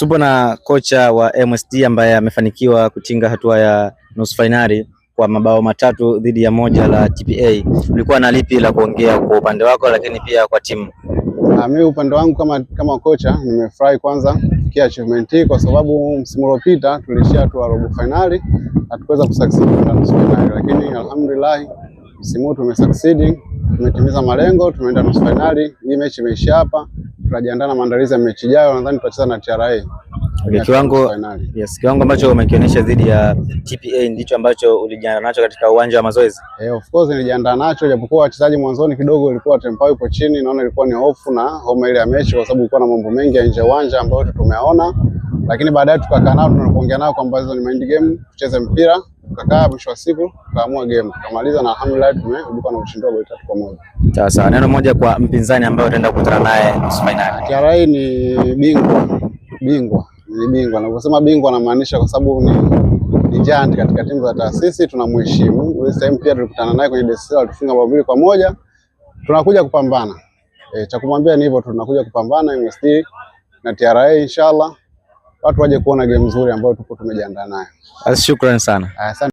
Tupo na kocha wa MSD ambaye amefanikiwa kutinga hatua ya nusu fainali kwa mabao matatu dhidi ya moja la TPA. Ulikuwa na lipi la kuongea kwa upande wako, lakini pia kwa timu? Mimi upande wangu kama kocha nimefurahi kwanza kufikia achievement hii, kwa sababu msimu uliopita tulishia tu robo finali, hatukuweza kusucceed kwenda nusu finali, lakini alhamdulillah msimu huu tumesucceed, tumetimiza malengo, tumeenda nusu finali. Hii mechi imeisha hapa, tunajiandaa na maandalizi ya mechi ijayo, nadhani tutacheza na TRA. Kiwango ambacho umekionyesha dhidi ya TPA ndicho ambacho ulijiandaa nacho katika uwanja wa mazoezi? Of course nilijiandaa nacho, japokuwa wachezaji mwanzoni kidogo ilikuwa tempo ipo chini, naona ilikuwa ni hofu na homa ile ya mechi, kwa sababu ilikuwa na mambo mengi ya nje uwanja ambayo tumeona, lakini baadaye tukakaa nao, tunapoongea nao kwamba hizo ni mind game, tucheze mpira, tukakaa, mwisho wa siku tukaamua game, tukamaliza na alhamdulillah tumeibuka na ushindi wa 3-1. Sawa. Neno moja kwa mpinzani ambaye utaenda kukutana naye nusu finali. TRA ni bingwa. Naposema bingwa namaanisha kwa sababu ni giant katika timu za taasisi, tunamheshimu. This time pia tulikutana naye kwenye DSL, tufunga bao 2-1. Tunakuja kupambana. Cha kumwambia ni hivyo, tunakuja kupambana MSD na TRA, inshallah watu waje kuona game nzuri ambayo tupo tumejiandaa nayo. Shukrani sana.